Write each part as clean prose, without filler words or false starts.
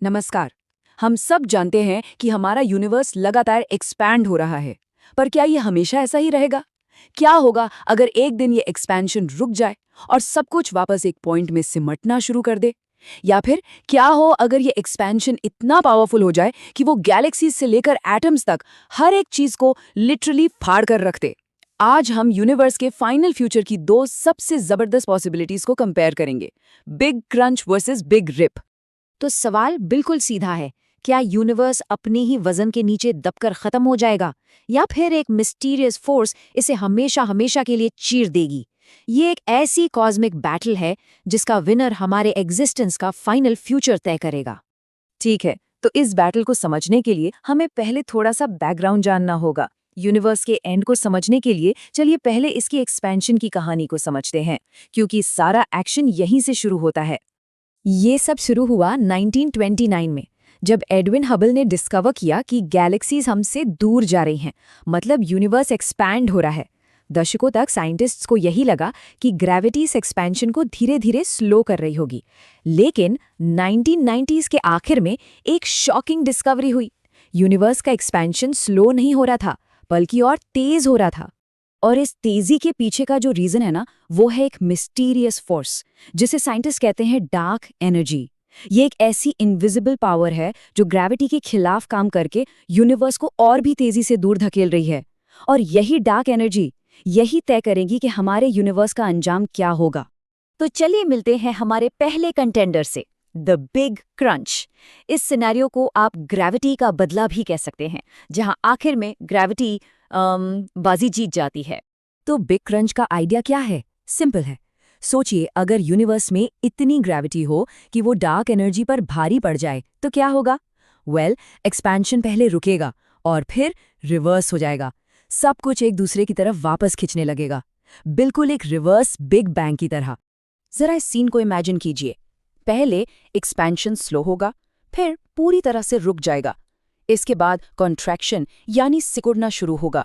नमस्कार। हम सब जानते हैं कि हमारा यूनिवर्स लगातार एक्सपैंड हो रहा है, पर क्या ये हमेशा ऐसा ही रहेगा? क्या होगा अगर एक दिन ये एक्सपेंशन रुक जाए और सब कुछ वापस एक पॉइंट में सिमटना शुरू कर दे? या फिर क्या हो अगर ये एक्सपेंशन इतना पावरफुल हो जाए कि वो गैलेक्सीज से लेकर एटम्स तक हर एक चीज को लिटरली फाड़ कर रख दे? आज हम यूनिवर्स के फाइनल फ्यूचर की दो सबसे जबरदस्त पॉसिबिलिटीज को कंपेयर करेंगे, big crunch versus big rip. तो सवाल बिल्कुल सीधा है। क्या यूनिवर्स अपने ही वजन के नीचे दबकर खत्म हो जाएगा, या फिर एक मिस्टीरियस फोर्स इसे हमेशा हमेशा के लिए चीर देगी? ये एक ऐसी कॉस्मिक बैटल है जिसका विनर हमारे एग्जिस्टेंस का फाइनल फ्यूचर तय करेगा। ठीक है, तो इस बैटल को समझने के लिए हमें पहले थोड़ा सा बैकग्राउंड जानना होगा। यूनिवर्स के एंड को समझने के लिए चलिए पहले इसकी एक्सपेंशन की कहानी को समझते हैं, क्योंकि सारा एक्शन यहीं से शुरू होता है। ये सब शुरू हुआ 1929 में, जब एडविन हबल ने डिस्कवर किया कि गैलेक्सीज हमसे दूर जा रही हैं, मतलब यूनिवर्स एक्सपैंड हो रहा है। दशकों तक साइंटिस्ट्स को यही लगा कि ग्रेविटी इस एक्सपेंशन को धीरे धीरे स्लो कर रही होगी। लेकिन 1990s के आखिर में एक शॉकिंग डिस्कवरी हुई। यूनिवर्स का एक्सपेंशन स्लो नहीं हो रहा था, बल्कि और तेज हो रहा था। और इस तेजी के पीछे का जो रीजन है ना, वो है एक मिस्टीरियस फोर्स, जिसे साइंटिस्ट कहते हैं डार्क एनर्जी। ये एक ऐसी इनविजिबल पावर है जो ग्रेविटी के खिलाफ काम करके यूनिवर्स को और भी तेजी से दूर धकेल रही है। और यही डार्क एनर्जी यही तय करेगी कि हमारे यूनिवर्स का अंजाम क्या होगा। तो चलिए मिलते हैं हमारे पहले कंटेंडर से, द बिग क्रंच। इस सिनेरियो को आप ग्रेविटी का बदला भी कह सकते हैं, जहां आखिर में ग्रेविटी बाजी जीत जाती है। तो बिग क्रंच का आइडिया क्या है? सिंपल है। सोचिए, अगर यूनिवर्स में इतनी ग्रेविटी हो कि वो डार्क एनर्जी पर भारी पड़ जाए तो क्या होगा? एक्सपेंशन पहले रुकेगा और फिर रिवर्स हो जाएगा। सब कुछ एक दूसरे की तरफ वापस खिंचने लगेगा, बिल्कुल एक रिवर्स बिग बैंग की तरह। जरा इस सीन को इमेजिन कीजिए। पहले एक्सपेंशन स्लो होगा, फिर पूरी तरह से रुक जाएगा। इसके बाद कॉन्ट्रैक्शन यानी सिकुड़ना शुरू होगा।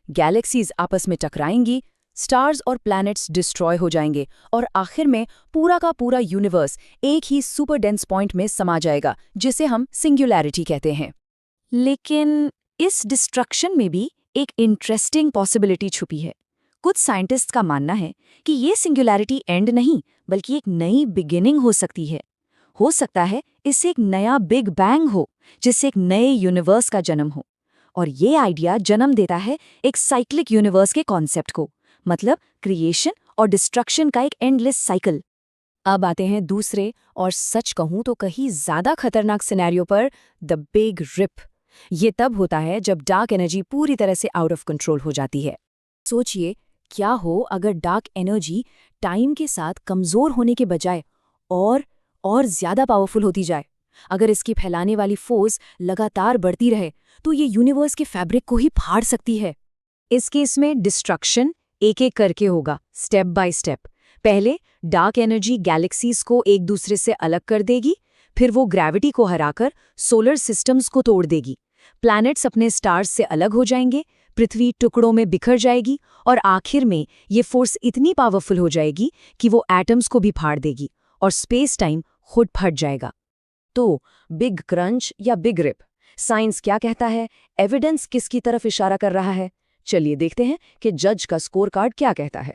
गैलेक्सीज आपस में टकराएंगी, स्टार्स और प्लैनेट्स डिस्ट्रॉय हो जाएंगे और आखिर में पूरा का पूरा यूनिवर्स एक ही सुपर डेंस पॉइंट में समा जाएगा, जिसे हम सिंगुलैरिटी कहते हैं। लेकिन इस डिस्ट्रक्शन में भी एक इंटरेस्टिंग पॉसिबिलिटी छुपी है। कुछ साइंटिस्ट्स का मानना है कि ये सिंगुलैरिटी एंड नहीं, बल्कि एक नई बिगिनिंग हो सकती है। हो सकता है इससे एक नया बिग बैंग हो, जिससे एक नए यूनिवर्स का जन्म हो। और ये आइडिया जन्म देता है एक साइक्लिक यूनिवर्स के कॉन्सेप्ट को, मतलब क्रिएशन और डिस्ट्रक्शन का एक एंडलेस साइकिल। अब आते हैं दूसरे और सच कहूं तो कहीं ज्यादा खतरनाक सिनेरियो पर, द बिग रिप। ये तब होता है जब डार्क एनर्जी पूरी तरह से आउट ऑफ कंट्रोल हो जाती है। सोचिए, क्या हो अगर डार्क एनर्जी टाइम के साथ कमजोर होने के बजाय और ज्यादा पावरफुल होती जाए। अगर इसकी फैलाने वाली फोर्स लगातार बढ़ती रहे तो ये यूनिवर्स के फैब्रिक को ही फाड़ सकती है। इस केस में डिस्ट्रक्शन एक एक करके होगा, स्टेप बाय स्टेप। पहले डार्क एनर्जी गैलेक्सीज को एक दूसरे से अलग कर देगी, फिर वो ग्रेविटी को हराकर सोलर सिस्टम्स को तोड़ देगी। प्लैनेट्स अपने स्टार्स से अलग हो जाएंगे, पृथ्वी टुकड़ों में बिखर जाएगी और आखिर में ये फोर्स इतनी पावरफुल हो जाएगी कि वो एटम्स को भी फाड़ देगी और स्पेस टाइम खुद फट जाएगा। तो बिग क्रंच या बिग रिप, साइंस क्या कहता है? एविडेंस किसकी तरफ इशारा कर रहा है? चलिए देखते हैं कि जज का स्कोर कार्ड क्या कहता है।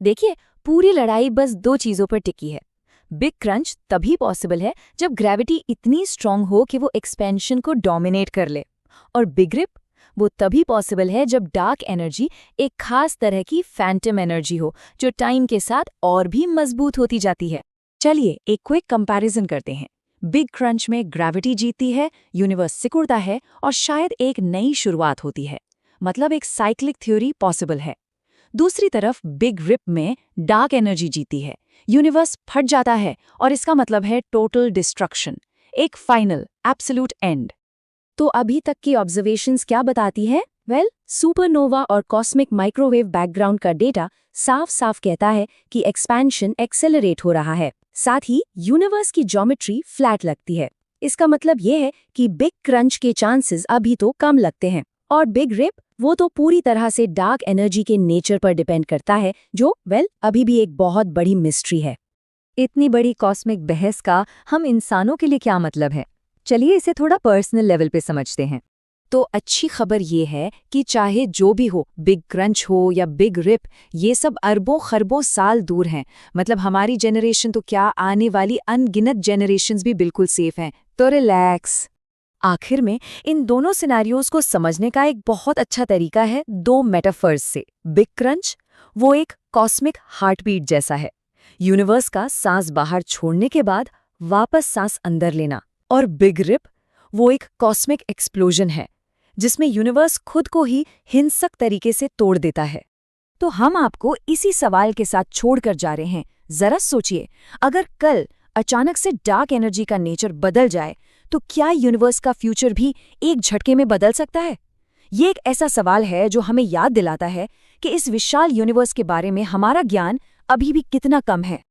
देखिए, पूरी लड़ाई बस दो चीजों पर टिकी है। बिग क्रंच तभी पॉसिबल है जब ग्रेविटी इतनी स्ट्रांग हो कि वो एक्सपेंशन को डोमिनेट कर ले, और बिग रिप वो तभी पॉसिबल है जब डार्क एनर्जी एक खास तरह की फैंटम एनर्जी हो, जो टाइम के साथ और भी मजबूत होती जाती है। चलिए एक क्विक कंपैरिजन करते हैं। बिग क्रंच में ग्रेविटी जीतती है, यूनिवर्स सिकुड़ता है और शायद एक नई शुरुआत होती है, मतलब एक साइक्लिक थ्योरी पॉसिबल है। दूसरी तरफ बिग रिप में डार्क एनर्जी जीती है, यूनिवर्स फट जाता है और इसका मतलब है टोटल डिस्ट्रक्शन, एक फाइनल एब्सोल्यूट एंड। तो अभी तक की ऑब्जर्वेशंस क्या बताती है? सुपरनोवा और कॉस्मिक माइक्रोवेव बैकग्राउंड का डेटा साफ साफ कहता है कि एक्सपेंशन एक्सेलरेट हो रहा है। साथ ही यूनिवर्स की ज्योमेट्री फ्लैट लगती है। इसका मतलब ये है कि बिग क्रंच के चांसेस अभी तो कम लगते हैं, और बिग रिप वो तो पूरी तरह से डार्क एनर्जी के नेचर पर डिपेंड करता है, जो अभी भी एक बहुत बड़ी मिस्ट्री है। इतनी बड़ी कॉस्मिक बहस का हम इंसानों के लिए क्या मतलब है? चलिए इसे थोड़ा पर्सनल लेवल पे समझते हैं। तो अच्छी खबर ये है कि चाहे जो भी हो, बिग क्रंच हो या बिग रिप, ये सब अरबों खरबों साल दूर हैं। मतलब हमारी जनरेशन तो क्या, आने वाली अनगिनत जनरेशन्स भी बिल्कुल सेफ हैं, तो रिलैक्स। आखिर में इन दोनों सिनेरियोज को समझने का एक बहुत अच्छा तरीका है दो मेटाफर्स से। बिग क्रंच वो एक कॉस्मिक हार्टबीट जैसा है, यूनिवर्स का सांस बाहर छोड़ने के बाद वापस सांस अंदर लेना। और बिग रिप वो एक कॉस्मिक एक्सप्लोजन है, जिसमें यूनिवर्स खुद को ही हिंसक तरीके से तोड़ देता है। तो हम आपको इसी सवाल के साथ छोड़कर जा रहे हैं। जरा सोचिए, अगर कल अचानक से डार्क एनर्जी का नेचर बदल जाए तो क्या यूनिवर्स का फ्यूचर भी एक झटके में बदल सकता है? ये एक ऐसा सवाल है जो हमें याद दिलाता है कि इस विशाल यूनिवर्स के बारे में हमारा ज्ञान अभी भी कितना कम है।